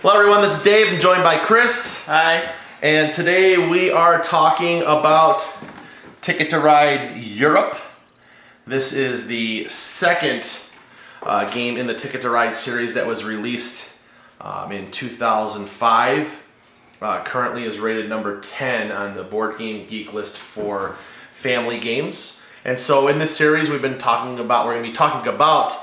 Hello everyone, this is Dave. I'm joined by Chris. Hi. And today we are talking about Ticket to Ride Europe. This is the second game in the Ticket to Ride series that was released in 2005. Currently is rated number 10 on the Board Game Geek list for family games. And so in this series we're going to be talking about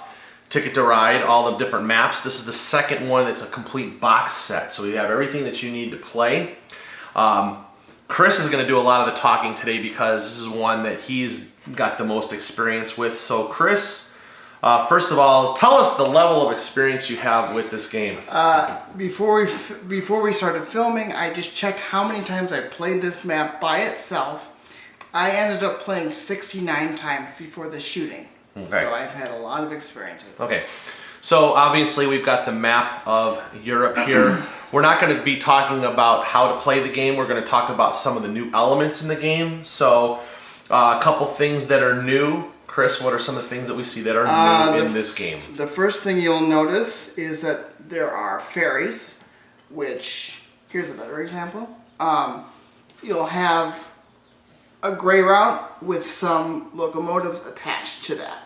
Ticket to Ride, all the different maps. This is the second one that's a complete box set. So we have everything that you need to play. Chris is going to do a lot of the talking today because this is one that he's got the most experience with. So Chris, first of all, tell us the level of experience you have with this game. Before we started filming, I just checked how many times I played this map by itself. I ended up playing 69 times before the shooting. Okay. So I've had a lot of experience with this. Okay, so obviously we've got the map of Europe here. We're not going to be talking about how to play the game. We're going to talk about some of the new elements in the game. So a couple things that are new. Chris, what are some of the things that we see that are new in this game? The first thing you'll notice is that there are ferries, which, here's another example. You'll have a gray route with some locomotives attached to that.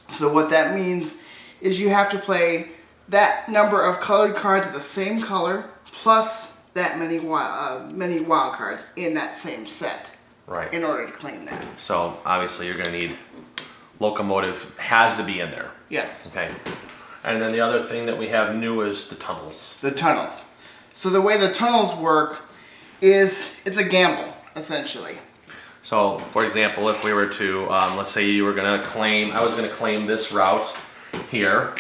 So what that means is you have to play that number of colored cards of the same color plus that many wild cards in that same set. Right. In order to claim that. So obviously you're going to need locomotive, has to be in there. Yes. Okay. And then the other thing that we have new is the tunnels. The tunnels. So the way the tunnels work is it's a gamble, essentially. So, for example, if we were to, let's say you were going to claim, I was going to claim this route here.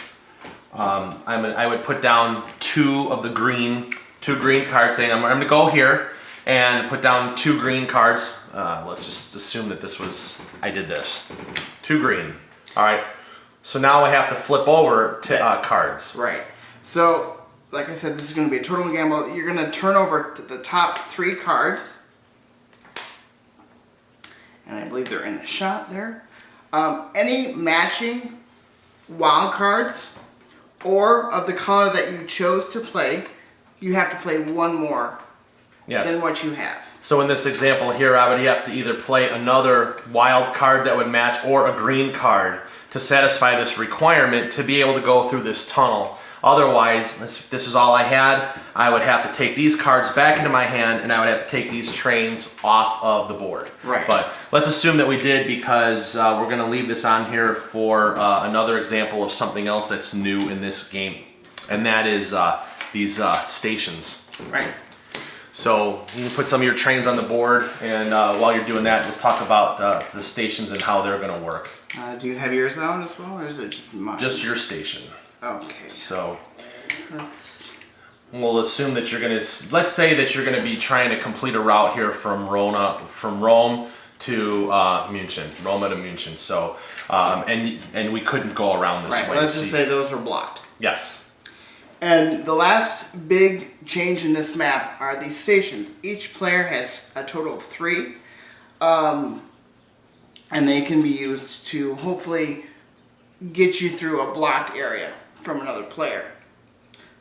I would put down two green cards saying I'm going to go here and put down 2 green cards. Let's just assume that I did this. 2 green. All right. So now I have to flip over to cards. Right. So, like I said, this is going to be a total gamble. You're going to turn over to the top 3 cards. And I believe they're in the shot there. Any matching wild cards or of the color that you chose to play, you have to play one more than what you have. So in this example here, I would have to either play another wild card that would match or a green card to satisfy this requirement to be able to go through this tunnel. Otherwise, if this is all I had, I would have to take these cards back into my hand and I would have to take these trains off of the board. Right. But let's assume that we did because we're going to leave this on here for another example of something else that's new in this game. And that is these stations. Right. So you can put some of your trains on the board and while you're doing that, just talk about the stations and how they're going to work. Do you have yours on as well, or is it just mine? Just your station. Okay. So we'll assume that let's say that you're going to be trying to complete a route here from Rome to München, Roma to München. So, and we couldn't go around this way. Let's just say those were blocked. Yes. And the last big change in this map are these stations. Each player has a total of 3, and they can be used to hopefully get you through a blocked area from another player.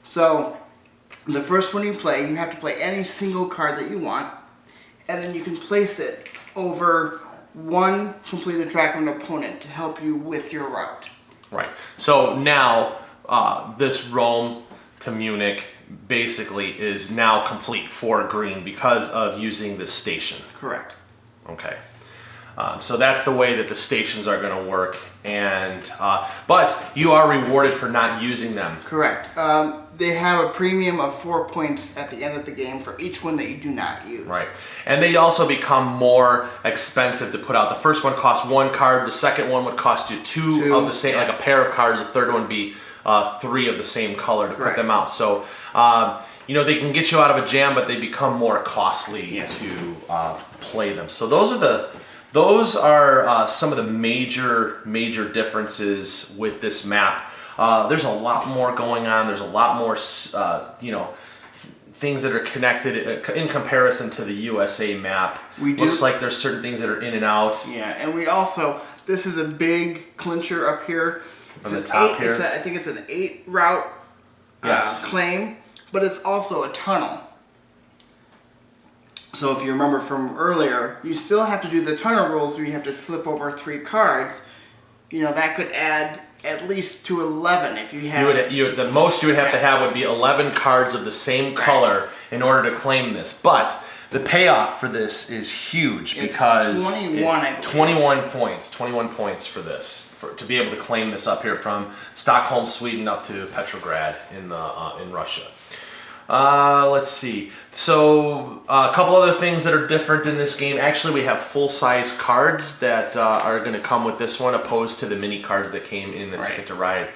So the first one you play, you have to play any single card that you want, and then you can place it over one completed track of an opponent to help you with your route. Right. So now this Rome to Munich basically is now complete for green because of using this station. Correct. Okay. So that's the way that the stations are going to work, and but you are rewarded for not using them. Correct. They have a premium of 4 points at the end of the game for each one that you do not use. Right. And they also become more expensive to put out. The first one costs 1 card. The second one would cost you two of the same, like a pair of cards. The third one would be 3 of the same color to put them out. So, you know, they can get you out of a jam, but they become more costly to play them. So those are some of the major differences with this map. There's a lot more going on. There's a lot more, things that are connected in comparison to the USA map. Looks like there's certain things that are in and out. Yeah, and we also, this is a big clincher up here. On the top here? I think it's an 8 route Yes. claim, but it's also a tunnel. So if you remember from earlier, you still have to do the tunnel rules where you have to flip over 3 cards. You know, that could add at least to 11 if you have... The most you would have to have would be 11 cards of the same color in order to claim this. But the payoff for this is huge because... 21 points. 21 points for this. To be able to claim this up here from Stockholm, Sweden up to Petrograd in Russia. Let's see. So a couple other things that are different in this game. Actually, we have full-size cards that are going to come with this one, opposed to the mini cards that came in the Ticket to Ride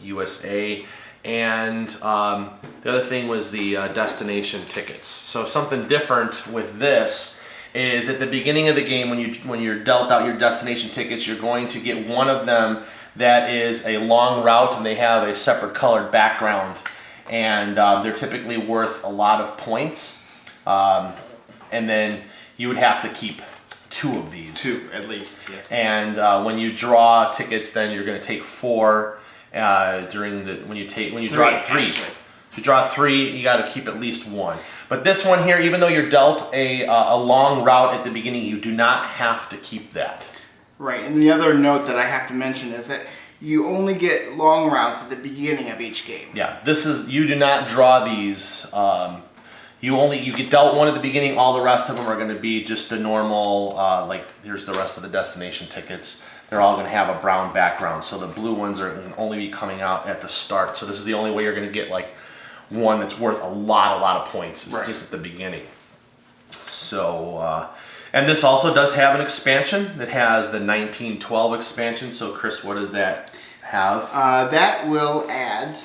USA. And the other thing was the destination tickets. So something different with this is at the beginning of the game when you're dealt out your destination tickets, you're going to get one of them that is a long route and they have a separate colored background. And they're typically worth a lot of points. And then you would have to keep 2 of these. 2 at least, yes. And when you draw tickets, then you're going to take 4 when you draw 3. Actually. If you draw 3, you got to keep at least 1. But this one here, even though you're dealt a long route at the beginning, you do not have to keep that. Right, and the other note that I have to mention is that you only get long routes at the beginning of each game. Yeah, you do not draw these. You get dealt 1 at the beginning. All the rest of them are going to be just the normal. Like here's the rest of the destination tickets. They're all going to have a brown background. So the blue ones are going to only be coming out at the start. So this is the only way you're going to get like one that's worth a lot of points. It's just at the beginning. So. And this also does have an expansion that has the 1912 expansion. So, Chris, what does that have? That will add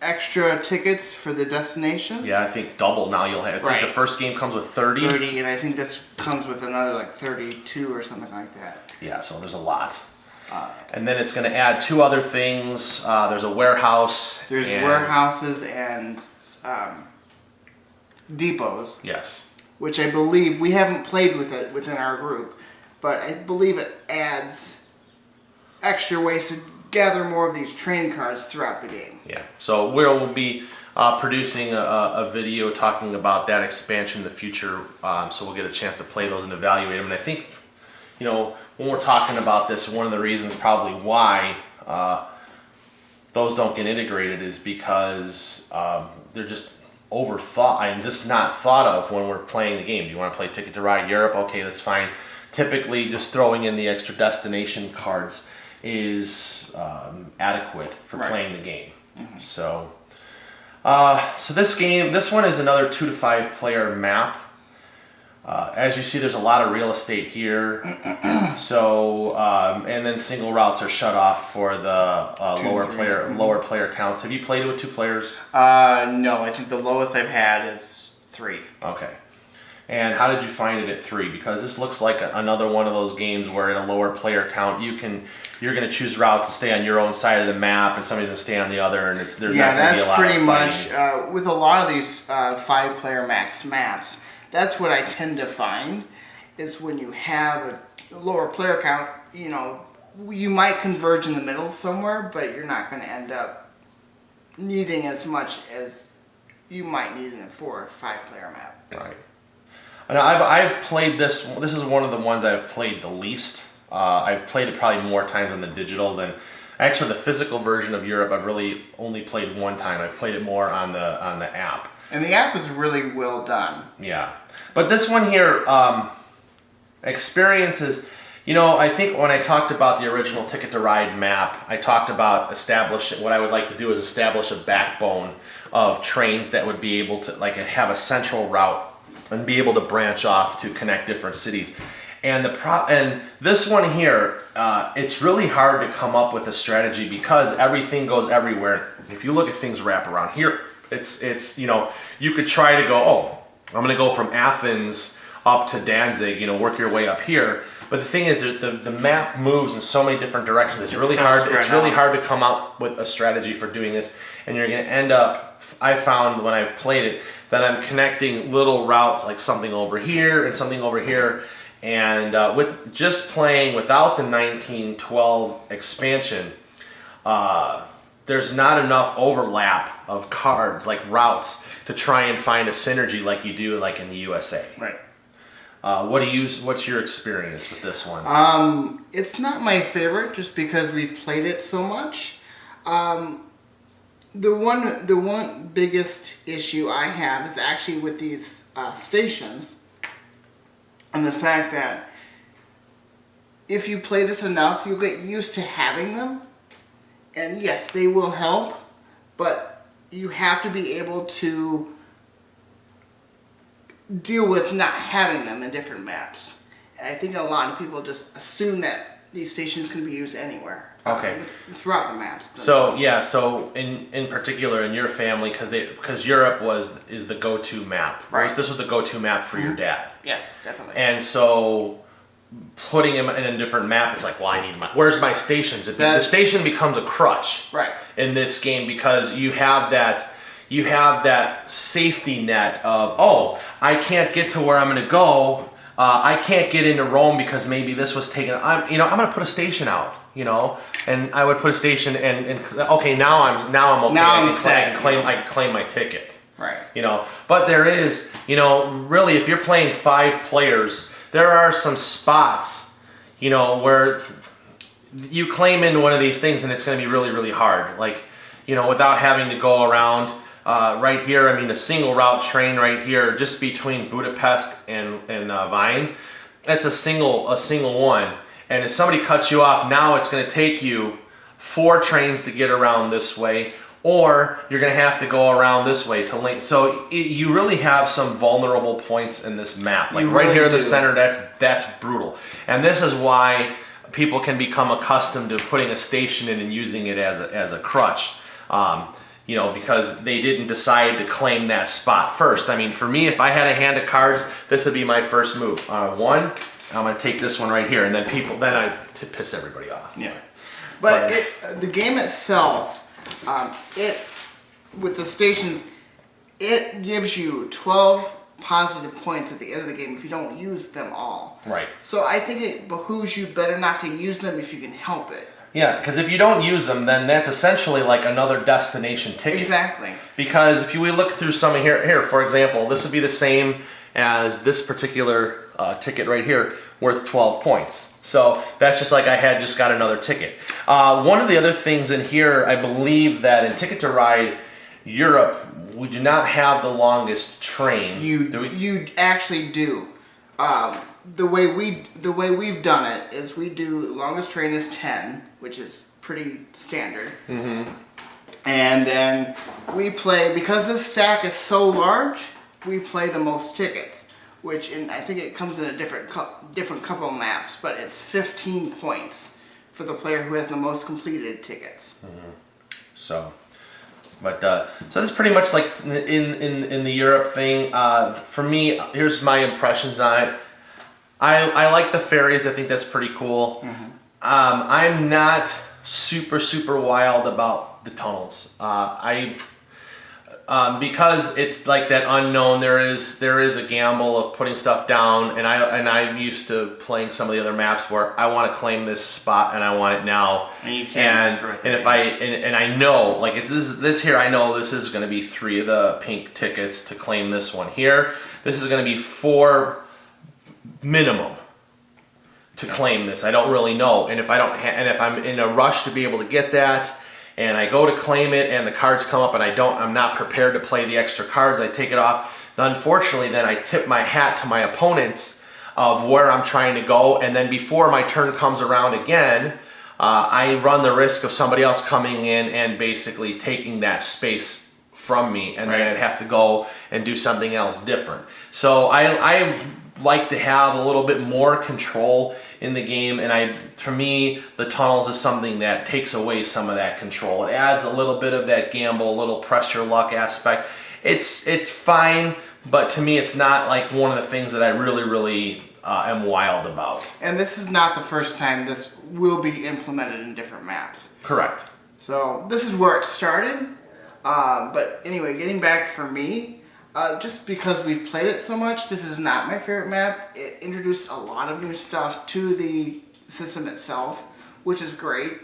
extra tickets for the destination. Yeah, I think double now you'll have. I think the first game comes with 30. 30, and I think this comes with another like 32 or something like that. Yeah, so there's a lot. And then it's going to add 2 other things. There's a warehouse. There's warehouses and depots. Yes. Which I believe, we haven't played with it within our group, but I believe it adds extra ways to gather more of these train cards throughout the game. Yeah, so we'll be producing a video talking about that expansion in the future, so we'll get a chance to play those and evaluate them. And I think, when we're talking about this, one of the reasons probably why those don't get integrated is because they're just overthought and just not thought of when we're playing the game. Do you want to play Ticket to Ride Europe? Okay, that's fine. Typically, just throwing in the extra destination cards is adequate for playing the game. Mm-hmm. So this one is another 2 to 5 player map. As you see, there's a lot of real estate here. So, and then single routes are shut off for the lower player counts. Have you played it with 2 players? No, I think the lowest I've had is 3. Okay. And how did you find it at 3? Because this looks like another one of those games where at a lower player count, you're going to choose routes to stay on your own side of the map, and somebody's going to stay on the other, and there's not going to be a lot of fighting. Yeah, that's pretty much with a lot of these 5-player max maps. That's what I tend to find, is when you have a lower player count, you might converge in the middle somewhere, but you're not going to end up needing as much as you might need in a 4 or 5-player map. Right. And I've played this. This is one of the ones I've played the least. I've played it probably more times on the digital than... Actually, the physical version of Europe, I've really only played 1 time. I've played it more on the app. And the app is really well done. Yeah. But this one here, experiences, I think when I talked about the original Ticket to Ride map, I talked about what I would like to do is establish a backbone of trains that would be able to have a central route and be able to branch off to connect different cities. And this one here, it's really hard to come up with a strategy because everything goes everywhere. If you look at things wrap around here, it's you could try to go, I'm going to go from Athens up to Danzig, work your way up here. But the thing is, the map moves in so many different directions. It's really hard. It's really hard to come up with a strategy for doing this, and you're going to end up. I found when I've played it that I'm connecting little routes, like something over here and something over here, and with just playing without the 1912 expansion. there's not enough overlap of cards, like routes, to try and find a synergy like you do like in the USA. Right. What's your experience with this one? It's not my favorite just because we've played it so much. The one biggest issue I have is actually with these stations, and the fact that if you play this enough, you'll get used to having them. And yes, they will help, but you have to be able to deal with not having them in different maps. And I think a lot of people just assume that these stations can be used anywhere. Okay. Throughout the maps. So yeah, so in particular in your family, because Europe is the go-to map. Right. This was the go-to map for your dad. Yes, definitely. And so putting him in a different map, it's like, well, where's my stations? The station becomes a crutch. Right. In this game, because you have that safety net of, oh, I can't get to where I'm going to go. I can't get into Rome because maybe this was taken. I'm going to put a station out. And I would put a station and okay, now I'm okay. I can claim my ticket. Right. But there is, really, if you're playing 5 players, there are some spots, where you claim in one of these things and it's going to be really, really hard. Like, without having to go around right here. I mean, a single route train right here, just between Budapest and Vine. That's a single one. And if somebody cuts you off, now it's going to take you 4 trains to get around this way, or you're going to have to go around this way to link. So you really have some vulnerable points in this map. Like right here in the center, that's brutal. And this is why people can become accustomed to putting a station in and using it as a crutch. Because they didn't decide to claim that spot first. I mean, for me, if I had a hand of cards, this would be my first move. One, I'm going to take this one right here, and then I piss everybody off. Yeah. But the game itself, with the stations, it gives you 12 positive points at the end of the game if you don't use them all. Right. So I think it behooves you better not to use them if you can help it. Yeah, because if you don't use them, then that's essentially like another destination ticket. Exactly. Because if we look through some of here, for example, this would be the same as this particular ticket right here, worth 12 points. So that's just like I had just got another ticket. One of the other things in here, I believe that in Ticket to Ride Europe, we do not have the longest train. You actually do. The way we've done it is we do longest train is 10, which is pretty standard. Mm-hmm. And then we play, because this stack is so large, we play the most tickets, I think it comes in a different couple maps, but it's 15 points for the player who has the most completed tickets. Mm-hmm. So that's pretty much like in the Europe thing. For me, here's my impressions on it. I like the ferries. I think that's pretty cool. Mm-hmm. I'm not super wild about the tunnels. Because it's like that unknown. There is a gamble of putting stuff down, and I'm used to playing some of the other maps where I want to claim this spot and I want it now. And you can't. And I know, like it's this here. I know this is going to be 3 of the pink tickets to claim this one here. This is going to be 4 minimum to claim this. I don't really know, and if I'm in a rush to be able to get that, and I go to claim it, and the cards come up, and I'm not prepared to play the extra cards, I take it off. Unfortunately, then I tip my hat to my opponents of where I'm trying to go, and then before my turn comes around again, I run the risk of somebody else coming in and basically taking that space from me, and then I'd have to go and do something else different. So I like to have a little bit more control in the game, and for me, the tunnels is something that takes away some of that control. It adds a little bit of that gamble, a little press your luck aspect. It's fine, but to me, it's not like one of the things that I really am wild about. And this is not the first time this will be implemented in different maps. Correct. So this is where it started. But anyway, getting back for me, just because we've played it so much, this is not my favorite map. It introduced a lot of new stuff to the system itself, which is great.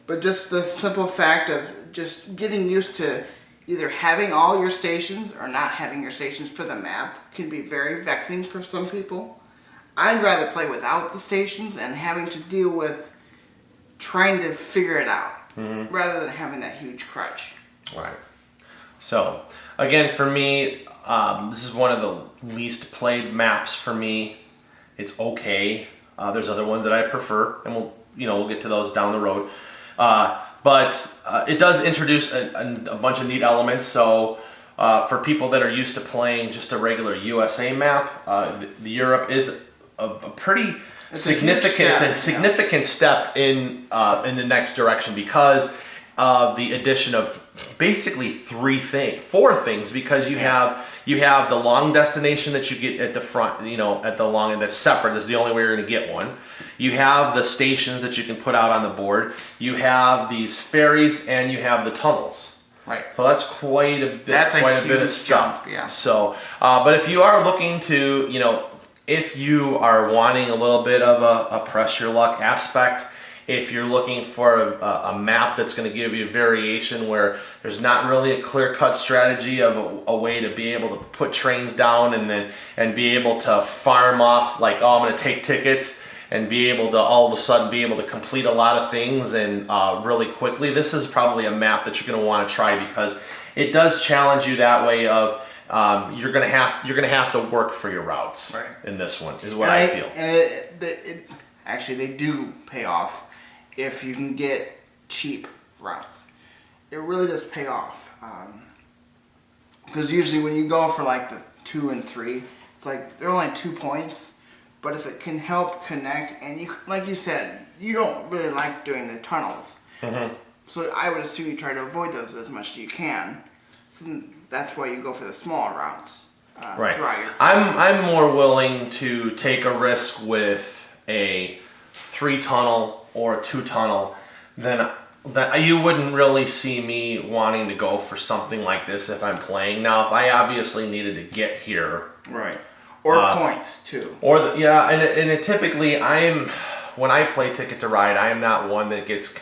But just the simple fact of just getting used to either having all your stations or not having your stations for the map can be very vexing for some people. I'd rather play without the stations and having to deal with trying to figure it out rather than having that huge crutch. Right. So, again, for me, this is one of the least played maps for me. It's okay. There's other ones that I prefer, and we'll get to those down the road. But it does introduce a bunch of neat elements. So, for people that are used to playing just a regular USA map, the Europe is a pretty significant step in the next direction because of the addition of basically four things, because you have the long destination that you get at the front, at the long end that's separate. Is the only way you're going to get one. You have the stations that you can put out on the board. You have these ferries, and you have the tunnels. Right. So that's quite a bit. That's quite a bit of stuff. Jump, yeah. So, but if you are looking to, if you are wanting a little bit of a press your luck aspect, if you're looking for a map that's going to give you variation where there's not really a clear-cut strategy of a way to be able to put trains down and be able to farm off, like, oh, I'm going to take tickets and be able to all of a sudden be able to complete a lot of things and really quickly, this is probably a map that you're going to want to try, because it does challenge you that way of you're gonna have to work for your routes in this one, is what I feel. And actually, they do pay off if you can get cheap routes. It really does pay off, because usually when you go for like the 2 and 3, it's like they're only 2 points. But if it can help connect, and you, like you said, you don't really like doing the tunnels, so I would assume you try to avoid those as much as you can. So that's why you go for the smaller routes. Right. I'm more willing to take a risk with a 3 tunnel or a 2 tunnel than that. You wouldn't really see me wanting to go for something like this if I'm playing. Now, if I obviously needed to get here, right, or points too, or and it typically when I play Ticket to Ride, I am not one that gets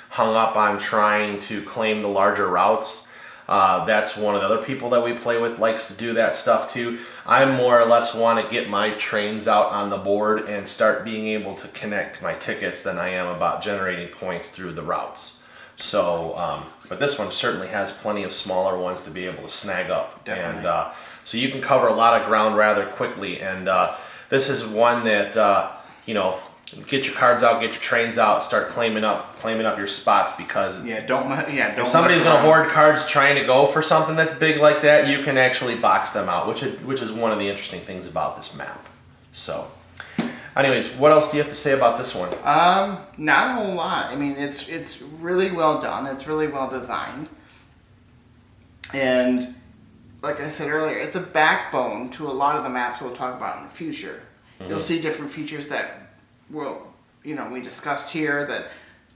hung up on trying to claim the larger routes. That's one of the other people that we play with likes to do that stuff too. I more or less want to get my trains out on the board and start being able to connect my tickets than I am about generating points through the routes. So, but this one certainly has plenty of smaller ones to be able to snag up. Definitely. And so you can cover a lot of ground rather quickly. And this is one that, get your cards out, get your trains out, start claiming up your spots, because don't if somebody's going to hoard cards trying to go for something that's big like that, you can actually box them out, which is one of the interesting things about this map. So, anyways, what else do you have to say about this one? Not a whole lot. I mean, it's really well done. It's really well designed, and like I said earlier, it's a backbone to a lot of the maps we'll talk about in the future. You'll see different features that we discussed here, that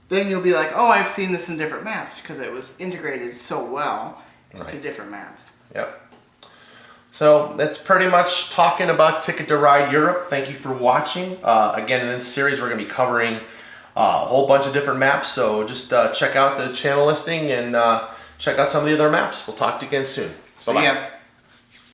then you'll be like, oh, I've seen this in different maps, because it was integrated so well to different maps. Yep. So that's pretty much talking about Ticket to Ride Europe. Thank you for watching. Again, in this series, we're going to be covering a whole bunch of different maps. So just check out the channel listing and check out some of the other maps. We'll talk to you again soon. Bye-bye. See ya.